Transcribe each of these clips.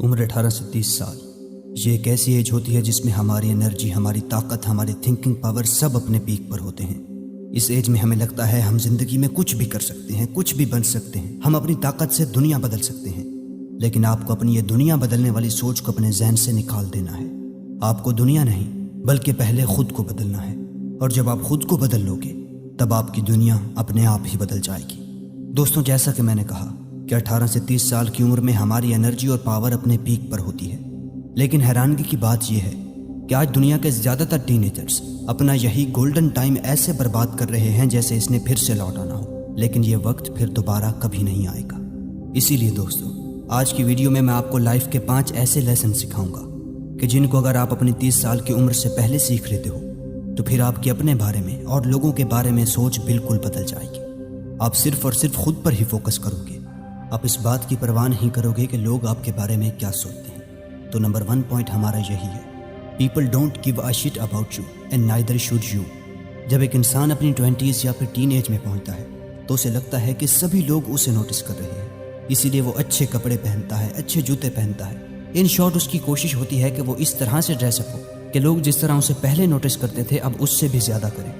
عمر 18 سے 30 سال یہ ایک ایسی ایج ہوتی ہے جس میں ہماری انرجی، ہماری طاقت، ہماری تھنکنگ پاور سب اپنے پیک پر ہوتے ہیں۔ اس ایج میں ہمیں لگتا ہے ہم زندگی میں کچھ بھی کر سکتے ہیں، کچھ بھی بن سکتے ہیں، ہم اپنی طاقت سے دنیا بدل سکتے ہیں۔ لیکن آپ کو اپنی یہ دنیا بدلنے والی سوچ کو اپنے ذہن سے نکال دینا ہے۔ آپ کو دنیا نہیں بلکہ پہلے خود کو بدلنا ہے، اور جب آپ خود کو بدل لو گے تب آپ کی دنیا اپنے آپ ہی بدل جائے گی۔ دوستوں، جیسا کہ میں نے کہا کہ 18 سے 30 سال کی عمر میں ہماری انرجی اور پاور اپنے پیک پر ہوتی ہے، لیکن حیرانگی کی بات یہ ہے کہ آج دنیا کے زیادہ تر ٹین ایجرز اپنا یہی گولڈن ٹائم ایسے برباد کر رہے ہیں جیسے اس نے پھر سے لوٹ آنا ہو، لیکن یہ وقت پھر دوبارہ کبھی نہیں آئے گا۔ اسی لیے دوستوں، آج کی ویڈیو میں آپ کو لائف کے 5 ایسے لیسن سکھاؤں گا کہ جن کو اگر آپ اپنی 30 سال کی عمر سے پہلے سیکھ لیتے ہو تو پھر آپ کی اپنے بارے میں اور لوگوں کے بارے میں سوچ بالکل بدل جائے گی۔ آپ صرف اور صرف خود پر ہی فوکس کرو گے، آپ اس بات کی پرواہ نہیں کرو گے کہ لوگ آپ کے بارے میں کیا سوچتے ہیں۔ تو نمبر 1 پوائنٹ ہمارا یہی ہے، people don't give a shirt about you and neither should you. جب ایک انسان اپنی 20s یا پھر ٹین ایج میں پہنچتا ہے تو اسے لگتا ہے کہ سبھی لوگ اسے نوٹس کر رہے ہیں، اسی لیے وہ اچھے کپڑے پہنتا ہے، اچھے جوتے پہنتا ہے۔ ان شارٹ اس کی کوشش ہوتی ہے کہ وہ اس طرح سے ڈریس اپ ہو کہ لوگ جس طرح اسے پہلے نوٹس کرتے تھے اب اس سے بھی زیادہ کریں۔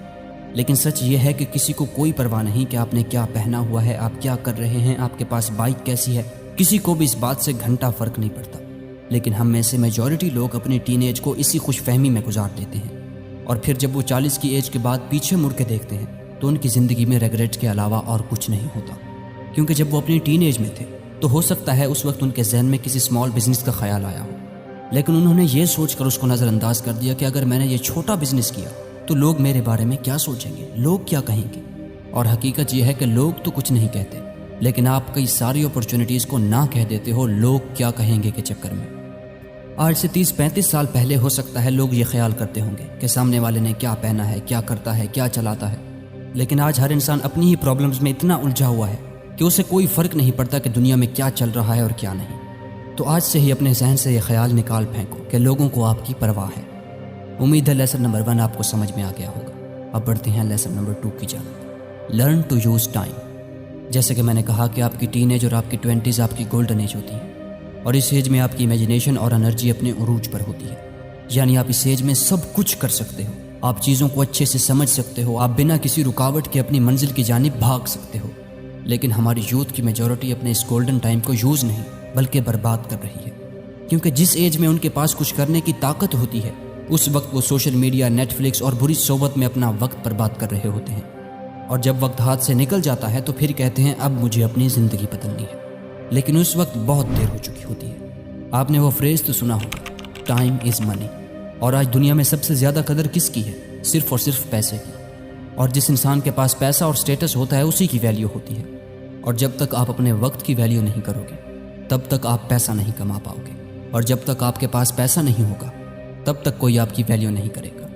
لیکن سچ یہ ہے کہ کسی کو کوئی پرواہ نہیں کہ آپ نے کیا پہنا ہوا ہے، آپ کیا کر رہے ہیں، آپ کے پاس بائک کیسی ہے، کسی کو بھی اس بات سے گھنٹہ فرق نہیں پڑتا۔ لیکن ہم میں سے میجورٹی لوگ اپنی ٹین ایج کو اسی خوش فہمی میں گزار دیتے ہیں، اور پھر جب وہ 40 کی ایج کے بعد پیچھے مڑ کے دیکھتے ہیں تو ان کی زندگی میں ریگریٹ کے علاوہ اور کچھ نہیں ہوتا، کیونکہ جب وہ اپنی ٹین ایج میں تھے تو ہو سکتا ہے اس وقت ان کے ذہن میں کسی اسمال بزنس کا خیال آیا ہو، لیکن انہوں نے یہ سوچ کر اس کو نظر انداز کر دیا کہ اگر میں نے یہ چھوٹا بزنس کیا تو لوگ میرے بارے میں کیا سوچیں گے، لوگ کیا کہیں گے۔ اور حقیقت یہ ہے کہ لوگ تو کچھ نہیں کہتے، لیکن آپ کئی ساری اپرچونٹیز کو نہ کہہ دیتے ہو لوگ کیا کہیں گے کے چکر میں۔ آج سے 30-35 سال پہلے ہو سکتا ہے لوگ یہ خیال کرتے ہوں گے کہ سامنے والے نے کیا پہنا ہے، کیا کرتا ہے، کیا چلاتا ہے، لیکن آج ہر انسان اپنی ہی پرابلمز میں اتنا الجھا ہوا ہے کہ اسے کوئی فرق نہیں پڑتا کہ دنیا میں کیا چل رہا ہے اور کیا نہیں۔ تو آج سے ہی اپنے ذہن سے یہ خیال نکال پھینکو کہ لوگوں کو آپ کی پرواہ ہے۔ امید ہے لیسن نمبر 1 آپ کو سمجھ میں آ گیا ہوگا۔ اب بڑھتے ہیں لیسن نمبر 2 کی جانب، لرن ٹو یوز ٹائم۔ جیسے کہ میں نے کہا کہ آپ کی ٹین ایج اور آپ کی 20s آپ کی گولڈن ایج ہوتی ہے، اور اس ایج میں آپ کی امیجنیشن اور انرجی اپنے عروج پر ہوتی ہے، یعنی آپ اس ایج میں سب کچھ کر سکتے ہو، آپ چیزوں کو اچھے سے سمجھ سکتے ہو، آپ بنا کسی رکاوٹ کے اپنی منزل کی جانب بھاگ سکتے ہو۔ لیکن ہماری یوتھ کی میجورٹی اپنے اس گولڈن ٹائم کو یوز نہیں بلکہ برباد کر رہی ہے، کیونکہ جس ایج میں ان کے پاس کچھ کرنے کی طاقت ہوتی ہے اس وقت وہ سوشل میڈیا، نیٹ فلکس اور بری صحبت میں اپنا وقت برباد کر رہے ہوتے ہیں، اور جب وقت ہاتھ سے نکل جاتا ہے تو پھر کہتے ہیں اب مجھے اپنی زندگی بدلنی ہے، لیکن اس وقت بہت دیر ہو چکی ہوتی ہے۔ آپ نے وہ فریز تو سنا ہوگا، ٹائم از منی۔ اور آج دنیا میں سب سے زیادہ قدر کس کی ہے؟ صرف اور صرف پیسے کی، اور جس انسان کے پاس پیسہ اور سٹیٹس ہوتا ہے اسی کی ویلیو ہوتی ہے، اور جب تک آپ اپنے وقت کی ویلیو نہیں کرو گے تب تک آپ پیسہ نہیں کما پاؤ گے، اور جب تک آپ کے پاس پیسہ نہیں ہوگا تب تک کوئی آپ کی ویلیو نہیں کرے گا،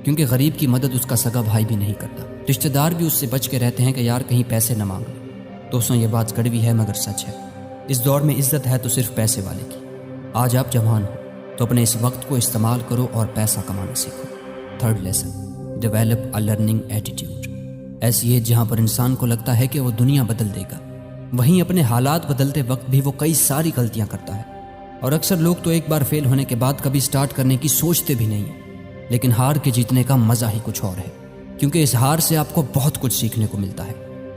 کیونکہ غریب کی مدد اس کا سگا بھائی بھی نہیں کرتا، رشتہ دار بھی اس سے بچ کے رہتے ہیں کہ یار کہیں پیسے نہ مانگ لیں۔ دوستوں، یہ بات کڑوی ہے مگر سچ ہے، اس دور میں عزت ہے تو صرف پیسے والے کی۔ آج آپ جوان ہو تو اپنے اس وقت کو استعمال کرو اور پیسہ کمانا سیکھو۔ 3rd lesson, develop a learning attitude. ایسی ہے جہاں پر انسان کو لگتا ہے کہ وہ دنیا بدل دے گا، وہیں اپنے حالات بدلتے وقت بھی وہ کئی ساری غلطیاں کرتا ہے، اور اکثر لوگ تو ایک بار فیل ہونے کے بعد کبھی سٹارٹ کرنے کی سوچتے بھی نہیں ہیں، لیکن ہار کے جیتنے کا مزہ ہی کچھ اور ہے، کیونکہ اس ہار سے آپ کو بہت کچھ سیکھنے کو ملتا ہے۔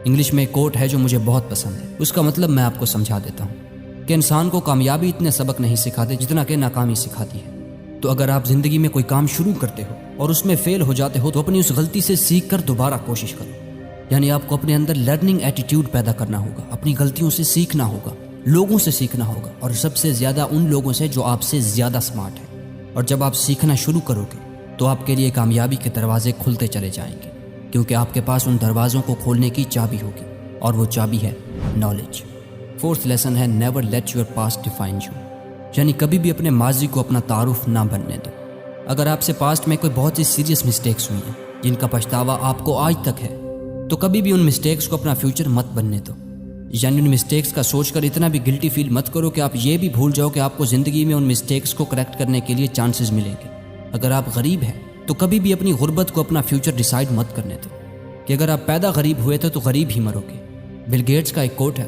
انگلش میں ایک کوٹ ہے جو مجھے بہت پسند ہے، اس کا مطلب میں آپ کو سمجھا دیتا ہوں کہ انسان کو کامیابی اتنے سبق نہیں سکھاتے جتنا کہ ناکامی سکھاتی ہے۔ تو اگر آپ زندگی میں کوئی کام شروع کرتے ہو اور اس میں فیل ہو جاتے ہو تو اپنی اس غلطی سے سیکھ کر دوبارہ کوشش کرو، یعنی آپ کو اپنے اندر لرننگ ایٹیٹیوڈ پیدا کرنا ہوگا، اپنی غلطیوں سے سیکھنا ہوگا، لوگوں سے سیکھنا ہوگا، اور سب سے زیادہ ان لوگوں سے جو آپ سے زیادہ سمارٹ ہیں۔ اور جب آپ سیکھنا شروع کرو گے تو آپ کے لیے کامیابی کے دروازے کھلتے چلے جائیں گے، کیونکہ آپ کے پاس ان دروازوں کو کھولنے کی چابی ہوگی، اور وہ چابی ہے نالج۔ 4th لیسن ہے، never let your past define you, یعنی کبھی بھی اپنے ماضی کو اپنا تعارف نہ بننے دو۔ اگر آپ سے پاسٹ میں کوئی بہت سی سیریس مسٹیکس ہوئی ہیں جن کا پچھتاوا آپ کو آج تک ہے تو کبھی بھی ان مسٹیکس کو اپنا فیوچر مت بننے دو، یعنی ان مسٹیکس کا سوچ کر اتنا بھی گلٹی فیل مت کرو کہ آپ یہ بھی بھول جاؤ کہ آپ کو زندگی میں ان مسٹیکس کو کریکٹ کرنے کے لیے چانسز ملیں گے۔ اگر آپ غریب ہیں تو کبھی بھی اپنی غربت کو اپنا فیوچر ڈیسائیڈ مت کرنے دو کہ اگر آپ پیدا غریب ہوئے تھے تو غریب ہی مرو گے۔ بل گیٹس کا ایک کوٹ ہے،